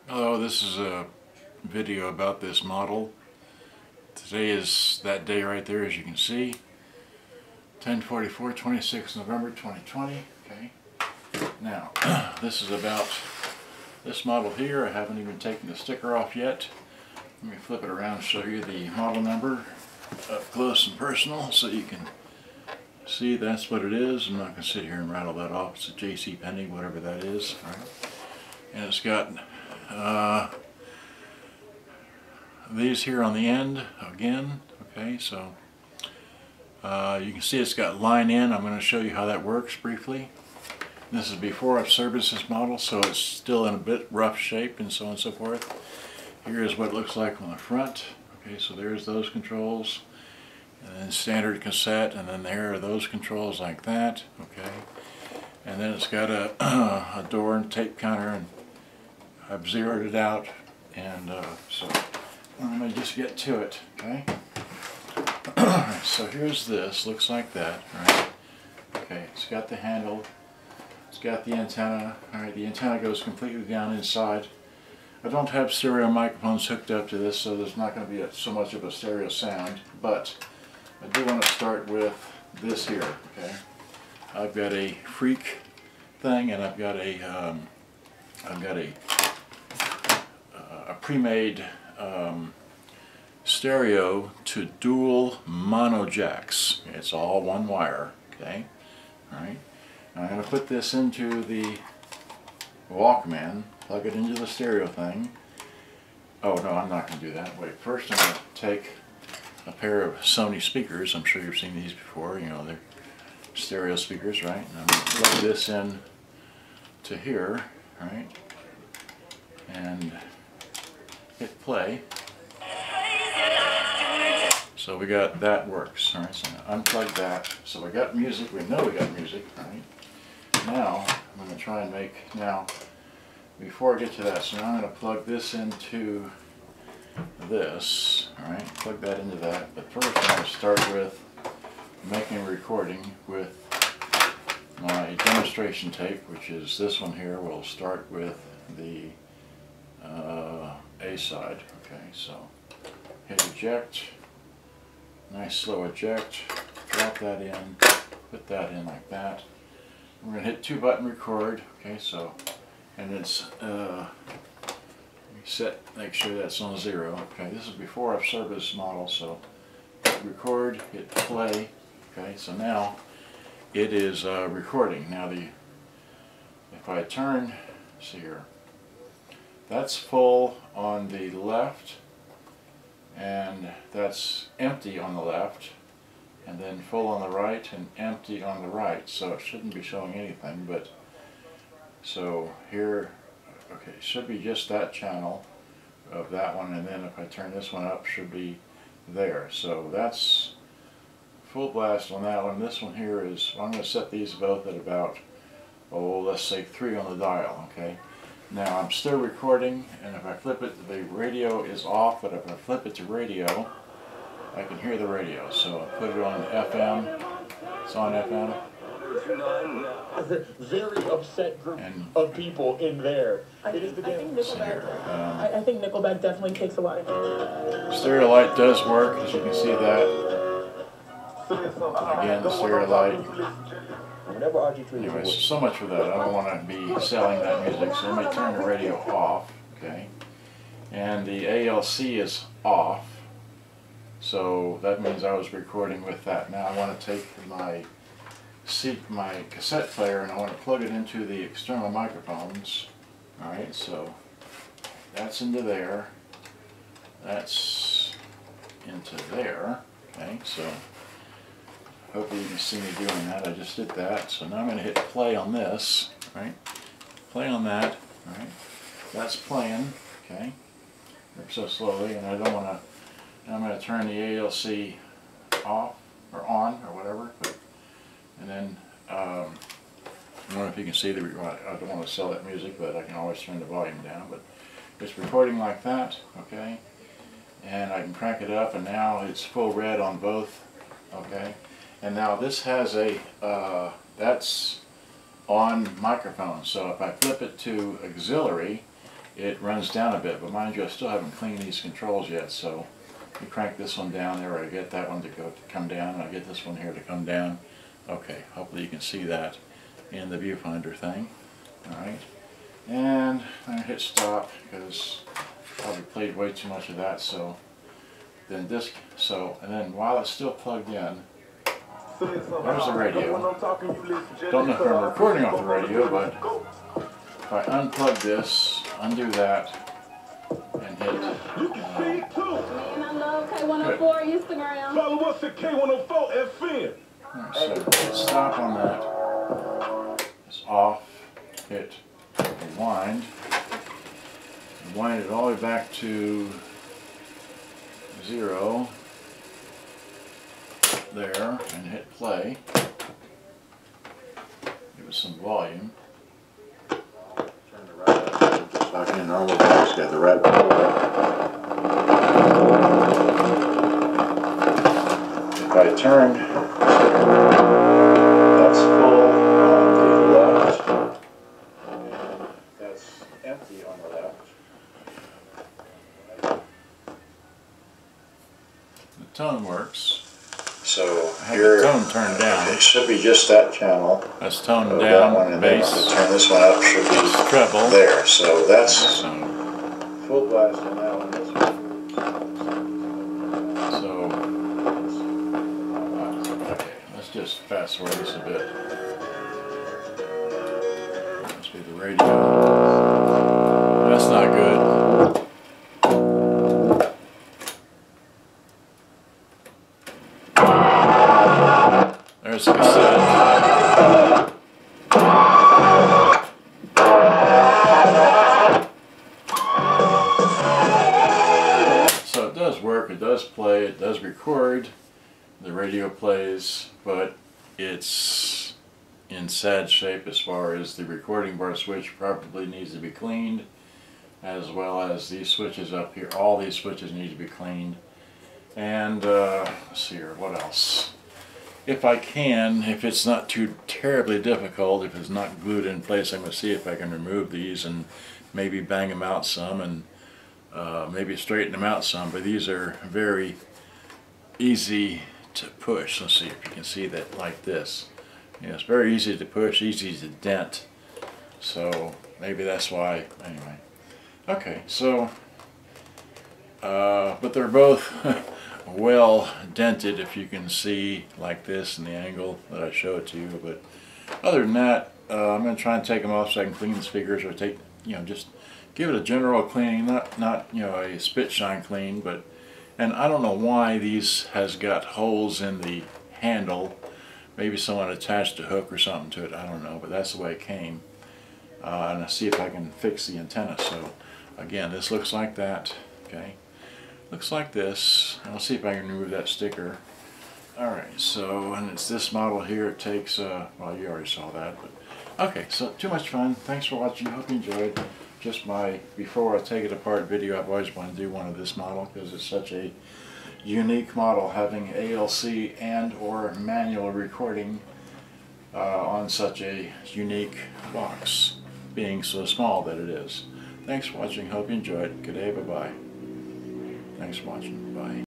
Hello, this is a video about this model. Today is that day right there, as you can see. 10/44, 26 November 2020. Okay. Now, this is about this model here. I haven't even taken the sticker off yet. Let me flip it around and show you the model number up close and personal so you can see that's what it is. I'm not going to sit here and rattle that off. It's a J.C.Penney, whatever that is. All right. And it's got these here on the end again. Okay, so you can see it's got line in. I'm going to show you how that works briefly. This is before I've serviced this model, so it's still in a bit rough shape and so on and so forth. Here is what it looks like on the front. Okay, so there's those controls, and then standard cassette, and then there are those controls like that. Okay, and then it's got a door and tape counter, and I've zeroed it out, and so I'm going to just get to it. Okay. So here's this. Looks like that. Right. Okay. It's got the handle. It's got the antenna. All right. The antenna goes completely down inside. I don't have stereo microphones hooked up to this, so there's not going to be so much of a stereo sound. But I do want to start with this here. Okay. I've got a freak thing, and I've got a pre-made stereo to dual mono jacks. It's all one wire. Okay. All right. Now I'm going to put this into the Walkman. Plug it into the stereo thing. Oh no, I'm not going to do that. Wait. First, I'm going to take a pair of Sony speakers. I'm sure you've seen these before. You know, they're stereo speakers, right? And I'm going to plug this in to here, right? And hit play. So we got that works. All right, so now unplug that. So we got music. We know we got music. Right. Now I'm going to try and make before I get to that. So now I'm going to plug this into this. All right, plug that into that. But first I'm going to start with making a recording with my demonstration tape, which is this one here. We'll start with the A side. Okay, so hit eject, nice slow eject, drop that in, put that in like that. We're going to hit 2-button record. Okay, so, and it's set, make sure that's on 0. Okay, this is before I've serviced this model, so hit record, hit play. Okay, so now it is recording. Now if I turn, see here, that's full on the left, and that's empty on the left, and then full on the right and empty on the right. So it shouldn't be showing anything, but so here, okay, it should be just that channel of that one, and then if I turn this one up, should be there. So that's full blast on that one. This one here is, I'm going to set these both at about, oh, let's say 3 on the dial. Okay. Now I'm still recording, and if I flip it, the radio is off, but if I flip it to radio, I can hear the radio. So I put it on FM, it's on FM. Very upset group of people in there. I think Nickelback definitely takes a lot of stereo light does work, as you can see that. Again, the stereo light. Anyways, so much for that. I don't want to be selling that music, so let me turn the radio off. Okay, and the ALC is off, so that means I was recording with that. Now I want to take my cassette player, and I want to plug it into the external microphones. All right, so that's into there. That's into there. Okay, so hopefully you can see me doing that. I just did that. So now I'm going to hit play on this. Right, play on that. All right, that's playing. Okay, so slowly, and I don't want to. Now I'm going to turn the ALC off or on or whatever. And then I don't know if you can see I don't want to sell that music, but I can always turn the volume down. But it's recording like that. Okay, and I can crank it up, and now it's full red on both. Okay. And now this has a, that's on microphone. So if I flip it to auxiliary, it runs down a bit, but mind you, I still haven't cleaned these controls yet, so you crank this one down there, I get that one to come down, and I get this one here to come down. Okay, hopefully you can see that in the viewfinder thing. Alright, and I'm going to hit stop because I probably played way too much of that, so then and then while it's still plugged in, there's the radio. Don't know if I'm recording off the radio, but if I unplug this, undo that, and hit Man, I love K104 Instagram. Follow us at K104 FM. Alright, so hit stop on that. It's off. Hit rewind. Rewind it all the way back to 0. There, and hit play. Give it some volume. Turn the right up, just like in a normal box. Got the right button. If I turn, that's full on the left, and that's empty on the left. The tone works. So here, tone turned down. It should be just that channel. That's toned down, bass. Turn this one up, should be treble. There, so that's full blast now on this one. So, okay, let's just fast forward this a bit. Must be the radio. That's not good. There's the cassette. So it does work, it does play, it does record, the radio plays, but it's in sad shape as far as the recording bar switch probably needs to be cleaned, as well as these switches up here. All these switches need to be cleaned. And let's see here, what else? If I can, if it's not too terribly difficult, if it's not glued in place, I'm going to see if I can remove these and maybe bang them out some and maybe straighten them out some. But these are very easy to push. Let's see if you can see that like this. Yeah, it's very easy to push, easy to dent. So maybe that's why, anyway. Okay, so, but they're both well dented, if you can see like this in the angle that I show it to you. But other than that, I'm going to try and take them off so I can clean the speakers, or take, just give it a general cleaning, not a spit shine clean. But, and I don't know why these has got holes in the handle. Maybe someone attached a hook or something to it, I don't know, but that's the way it came. And I'll see if I can fix the antenna. So again, this looks like that, okay? Looks like this. I'll see if I can remove that sticker. Alright, so, and it's this model here. It takes, well, you already saw that, but okay, so too much fun. Thanks for watching. Hope you enjoyed. Just my before I take it apart video. I've always wanted to do one of this model because it's such a unique model, having ALC and or manual recording on such a unique box, being so small that it is. Thanks for watching. Hope you enjoyed. Good day. Bye-bye. Thanks for watching. Bye.